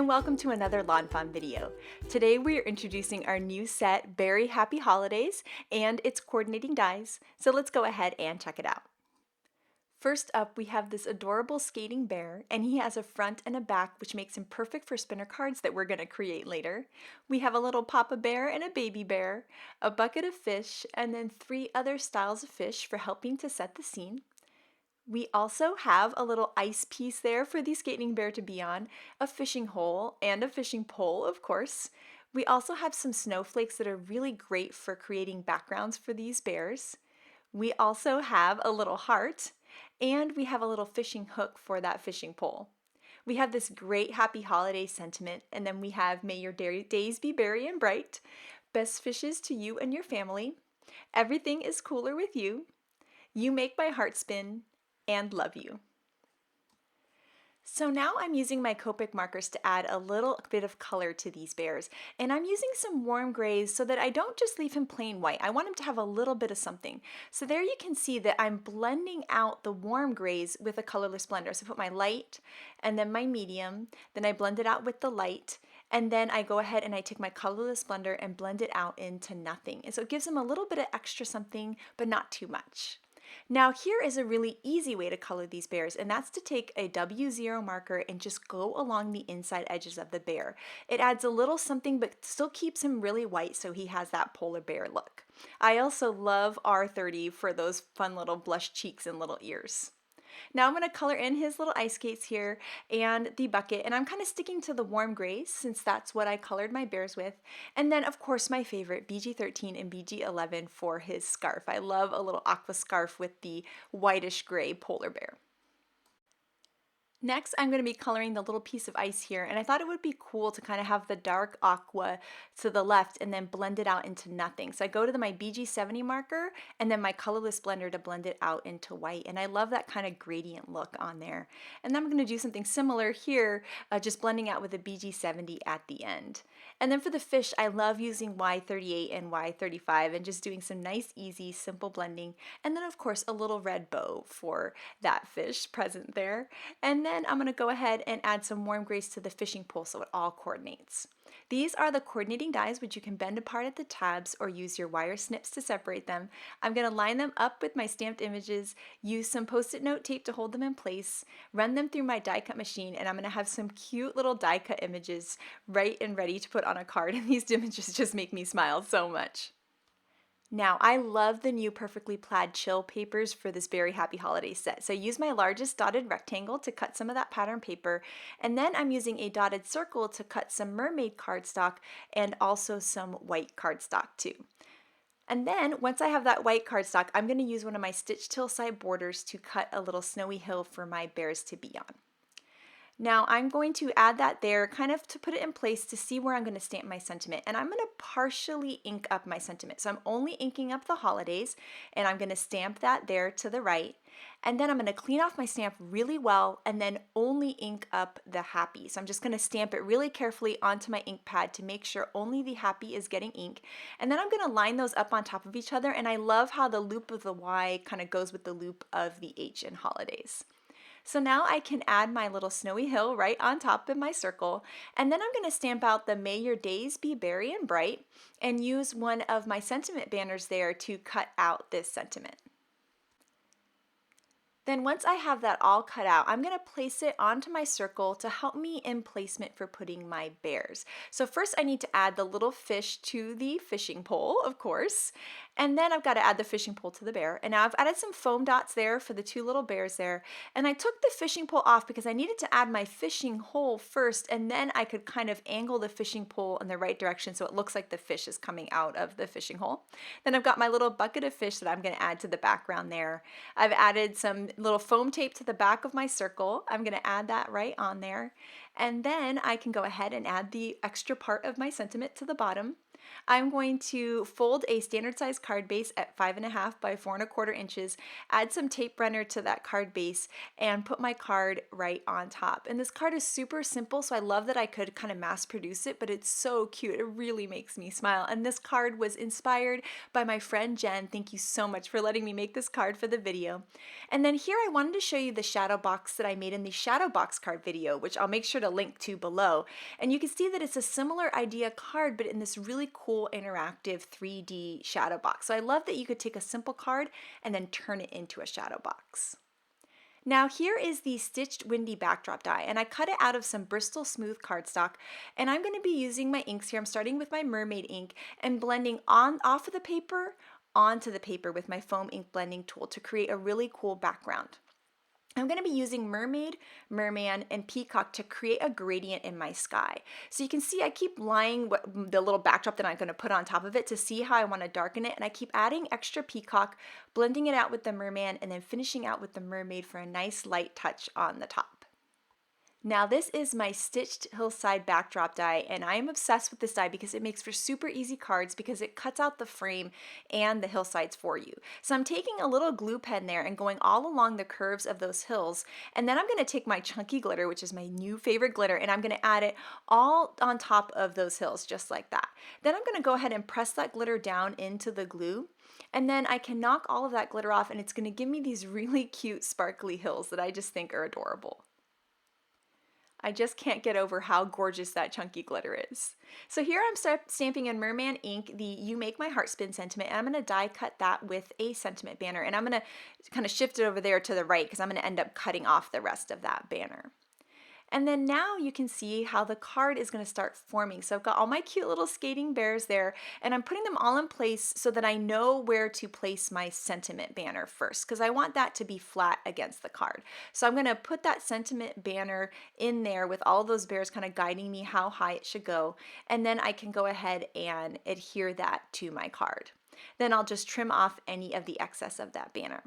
and welcome to another lawnfawn video. Today we are introducing our new set, Beary Happy Holidays, and its coordinating dies, so let's go ahead and check it out. First up, we have this adorable skating bear, and he has a front and a back, which makes him perfect for spinner cards that we're going to create later. We have a little papa bear and a baby bear, a bucket of fish, and then 3 other styles of fish for helping to set the scene. We also have a little ice piece there for the skating bear to be on, a fishing hole, and a fishing pole, of course. We also have some snowflakes that are really great for creating backgrounds for these bears. We also have a little heart, and we have a little fishing hook for that fishing pole. We have this great happy holiday sentiment, and then we have may your days be berry and bright, best fishes to you and your family, everything is cooler with you, you make my heart spin, and love you. So now I'm using my Copic markers to add a little bit of color to these bears, and I'm using some warm grays so that I don't just leave him plain white. I want him to have a little bit of something. So there you can see that I'm blending out the warm grays with a colorless blender. So I put my light and then my medium, then I blend it out with the light, and then I go ahead and I take my colorless blender and blend it out into nothing. And so it gives him a little bit of extra something, but not too much. Now here is a really easy way to color these bears, and that's to take a W0 marker and just go along the inside edges of the bear. It adds a little something but still keeps him really white so he has that polar bear look. I also love R30 for those fun little blush cheeks and little ears. Now I'm going to color in his little ice skates here and the bucket, and I'm kind of sticking to the warm grays since that's what I colored my bears with. And then of course my favorite, BG13 and BG11 for his scarf. I love a little aqua scarf with the whitish gray polar bear. Next, I'm going to be coloring the little piece of ice here, and I thought it would be cool to kind of have the dark aqua to the left and then blend it out into nothing. So I go to my BG70 marker and then my colorless blender to blend it out into white, and I love that kind of gradient look on there. And then I'm going to do something similar here, just blending out with a BG70 at the end. And then for the fish, I love using Y38 and Y35 and just doing some nice, easy, simple blending. And then of course a little red bow for that fish present there. And then I'm going to go ahead and add some warm grays to the fishing pole so it all coordinates. These are the coordinating dies, which you can bend apart at the tabs or use your wire snips to separate them. I'm going to line them up with my stamped images, use some post-it note tape to hold them in place, run them through my die cut machine, and I'm going to have some cute little die cut images right and ready to put on a card, and these images just make me smile so much. Now, I love the new Perfectly Plaid Chill papers for this Beary Happy Holiday set. So I use my largest dotted rectangle to cut some of that pattern paper, and then I'm using a dotted circle to cut some mermaid cardstock and also some white cardstock too. And then once I have that white cardstock, I'm going to use one of my stitched hillside borders to cut a little snowy hill for my bears to be on. Now I'm going to add that there kind of to put it in place to see where I'm going to stamp my sentiment, and I'm going to partially ink up my sentiment. So I'm only inking up the holidays, and I'm going to stamp that there to the right, and then I'm going to clean off my stamp really well and then only ink up the happy. So I'm just going to stamp it really carefully onto my ink pad to make sure only the happy is getting ink, and then I'm going to line those up on top of each other, and I love how the loop of the Y kind of goes with the loop of the H in holidays. So now I can add my little snowy hill right on top of my circle, and then I'm going to stamp out the May Your Days Be Berry and Bright and use one of my sentiment banners there to cut out this sentiment. Then once I have that all cut out, I'm going to place it onto my circle to help me in placement for putting my bears. So first I need to add the little fish to the fishing pole, of course, and then I've got to add the fishing pole to the bear. And now I've added some foam dots there for the 2 little bears there, and I took the fishing pole off because I needed to add my fishing hole first, and then I could kind of angle the fishing pole in the right direction so it looks like the fish is coming out of the fishing hole. Then I've got my little bucket of fish that I'm going to add to the background there. I've added some little foam tape to the back of my circle. I'm going to add that right on there, and then I can go ahead and add the extra part of my sentiment to the bottom. I'm going to fold a standard size card base at 5.5 by 4.25 inches, add some tape runner to that card base, and put my card right on top. And this card is super simple, so I love that I could kind of mass produce it, but it's so cute. It really makes me smile. And this card was inspired by my friend Jen. Thank you so much for letting me make this card for the video. And then here I wanted to show you the shadow box that I made in the shadow box card video, which I'll make sure to link to below. And you can see that it's a similar idea card, but in this really cool interactive 3D shadow box. So I love that you could take a simple card and then turn it into a shadow box. Now here is the stitched windy backdrop die, and I cut it out of some Bristol Smooth cardstock, and I'm going to be using my inks here. I'm starting with my mermaid ink and blending off of the paper onto the paper with my foam ink blending tool to create a really cool background. I'm going to be using mermaid, merman, and peacock to create a gradient in my sky. So you can see I keep lying the little backdrop that I'm going to put on top of it to see how I want to darken it, and I keep adding extra peacock, blending it out with the merman, and then finishing out with the mermaid for a nice light touch on the top. Now this is my stitched hillside backdrop die, and I am obsessed with this die because it makes for super easy cards because it cuts out the frame and the hillsides for you. So I'm taking a little glue pen there and going all along the curves of those hills, and then I'm going to take my chunky glitter, which is my new favorite glitter, and I'm going to add it all on top of those hills just like that. Then I'm going to go ahead and press that glitter down into the glue, and then I can knock all of that glitter off, and it's going to give me these really cute sparkly hills that I just think are adorable. I just can't get over how gorgeous that chunky glitter is. So here I'm stamping in merman ink the You Make My Heart Spin sentiment, and I'm going to die cut that with a sentiment banner, and I'm going to kind of shift it over there to the right because I'm going to end up cutting off the rest of that banner. And then now you can see how the card is going to start forming. So I've got all my cute little skating bears there, and I'm putting them all in place so that I know where to place my sentiment banner first, because I want that to be flat against the card. So I'm going to put that sentiment banner in there with all those bears kind of guiding me how high it should go, and then I can go ahead and adhere that to my card. Then I'll just trim off any of the excess of that banner.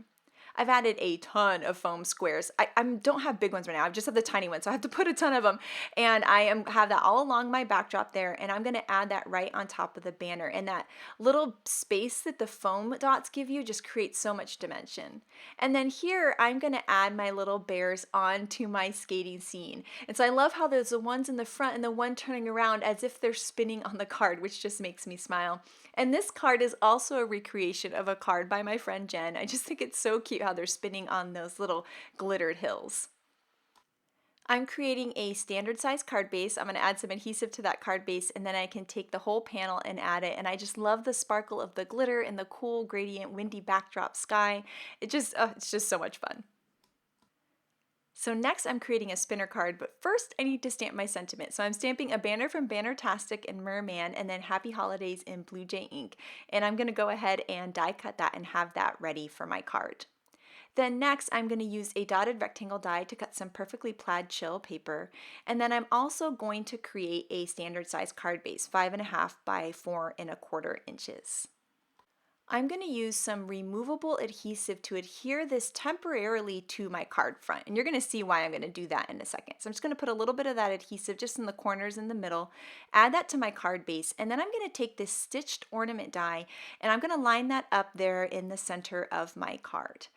I've added a ton of foam squares. I don't have big ones right now. I just have the tiny ones, so I have to put a ton of them. And I have that all along my backdrop there, and I'm going to add that right on top of the banner. And that little space that the foam dots give you just creates so much dimension. And then here, I'm going to add my little bears onto my skating scene. And so I love how there's the ones in the front and the one turning around as if they're spinning on the card, which just makes me smile. And this card is also a recreation of a card by my friend Jen. I just think it's so cute how they're spinning on those little glittered hills. I'm creating a standard size card base. I'm going to add some adhesive to that card base, and then I can take the whole panel and add it. And I just love the sparkle of the glitter and the cool gradient windy backdrop sky. It's just so much fun. So next I'm creating a spinner card, but first I need to stamp my sentiment. So I'm stamping a banner from Bannertastic and Merman, and then Happy Holidays in Blue Jay ink. And I'm going to go ahead and die cut that and have that ready for my card. Then next I'm going to use a dotted rectangle die to cut some perfectly plaid chill paper. And then I'm also going to create a standard size card base, 5.5 by 4.25 inches. I'm going to use some removable adhesive to adhere this temporarily to my card front, and you're going to see why I'm going to do that in a second. So I'm just going to put a little bit of that adhesive just in the corners in the middle, add that to my card base, and then I'm going to take this stitched ornament die and I'm going to line that up there in the center of my card.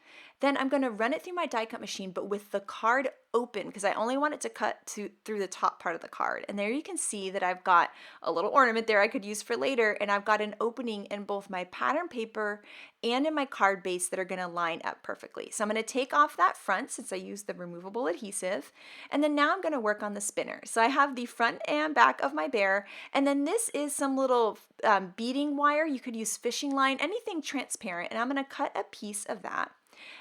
Then I'm going to run it through my die cut machine, but with the card open because I only want it to cut through the top part of the card. And there you can see that I've got a little ornament there I could use for later, and I've got an opening in both my pattern paper and in my card base that are going to line up perfectly. So I'm going to take off that front since I used the removable adhesive, and then now I'm going to work on the spinner. So I have the front and back of my bear, and then this is some little beading wire. You could use fishing line, anything transparent, and I'm going to cut a piece of that.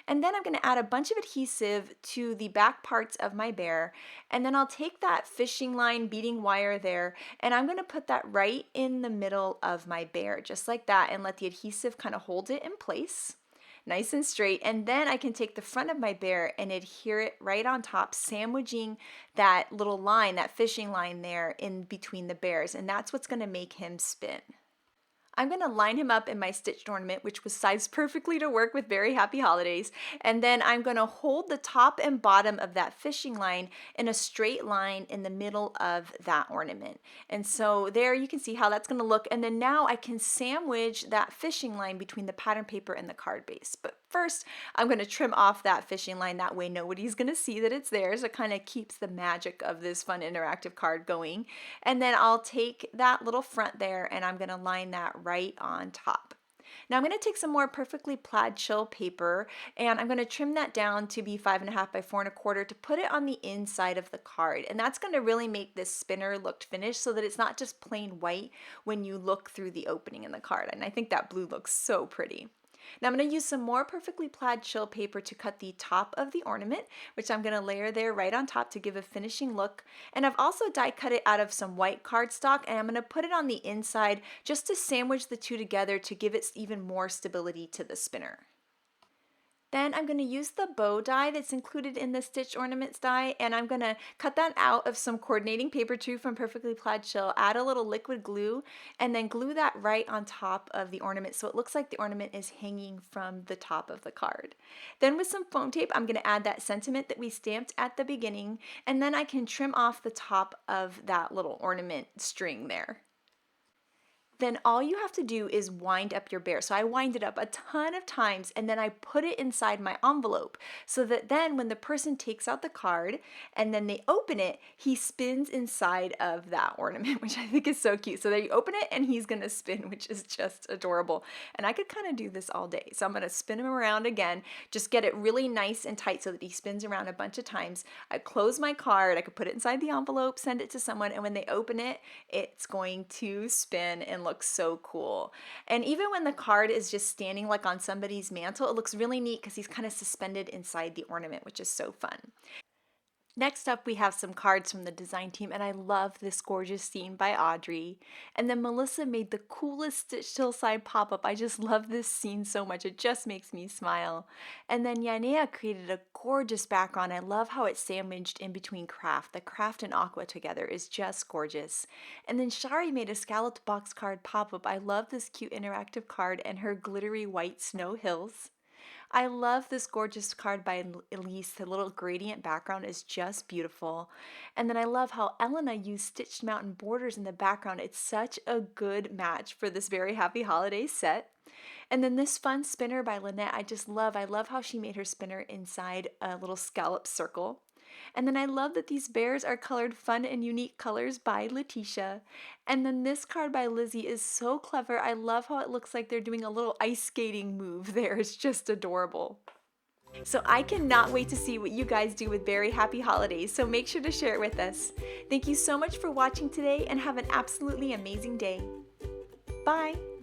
And then I'm going to add a bunch of adhesive to the back parts of my bear, and then I'll take that fishing line beading wire there and I'm going to put that right in the middle of my bear just like that and let the adhesive kind of hold it in place nice and straight. And then I can take the front of my bear and adhere it right on top, sandwiching that little line, that fishing line there in between the bears, and that's what's going to make him spin. I'm going to line him up in my stitched ornament, which was sized perfectly to work with Beary Happy Holidays. And then I'm going to hold the top and bottom of that fishing line in a straight line in the middle of that ornament. And so there you can see how that's going to look. And then now I can sandwich that fishing line between the pattern paper and the card base. But first, I'm going to trim off that fishing line. That way nobody's going to see that it's there. So it kind of keeps the magic of this fun interactive card going. And then I'll take that little front there and I'm going to line that right on top. Now I'm going to take some more perfectly plaid chill paper and I'm going to trim that down to be 5.5 by 4.25 to put it on the inside of the card. And that's going to really make this spinner look finished so that it's not just plain white when you look through the opening in the card. And I think that blue looks so pretty. Now I'm going to use some more perfectly plaid chill paper to cut the top of the ornament, which I'm going to layer there right on top to give a finishing look. And I've also die cut it out of some white cardstock and I'm going to put it on the inside just to sandwich the two together to give it even more stability to the spinner. Then I'm going to use the bow die that's included in the Stitch Ornaments die, and I'm going to cut that out of some coordinating paper too from Perfectly Plaid Chill, add a little liquid glue, and then glue that right on top of the ornament so it looks like the ornament is hanging from the top of the card. Then with some foam tape, I'm going to add that sentiment that we stamped at the beginning, and then I can trim off the top of that little ornament string there. Then all you have to do is wind up your bear. So I wind it up a ton of times and then I put it inside my envelope so that then when the person takes out the card and then they open it, he spins inside of that ornament, which I think is so cute. So there you open it and he's gonna spin, which is just adorable. And I could kind of do this all day. So I'm gonna spin him around again, just get it really nice and tight so that he spins around a bunch of times. I close my card, I could put it inside the envelope, send it to someone, and when they open it, it's going to spin and looks so cool. And even when the card is just standing like on somebody's mantle, it looks really neat because he's kind of suspended inside the ornament, which is so fun. Next up, we have some cards from the design team, and I love this gorgeous scene by Audrey. And then Melissa made the coolest stitched hillside pop-up. I just love this scene so much. It just makes me smile. And then Yanea created a gorgeous background. I love how it's sandwiched in between craft. The craft and aqua together is just gorgeous. And then Shari made a scalloped box card pop-up. I love this cute interactive card and her glittery white snow hills. I love this gorgeous card by Elise. The little gradient background is just beautiful. And then I love how Elena used stitched mountain borders in the background. It's such a good match for this Beary Happy Holidays set. And then this fun spinner by Lynette, I just love. I love how she made her spinner inside a little scallop circle. And then I love that these bears are colored fun and unique colors by Letitia. And then this card by Lizzie is so clever. I love how it looks like they're doing a little ice skating move there. It's just adorable. So I cannot wait to see what you guys do with Beary Happy Holidays, so make sure to share it with us. Thank you so much for watching today and have an absolutely amazing day. Bye!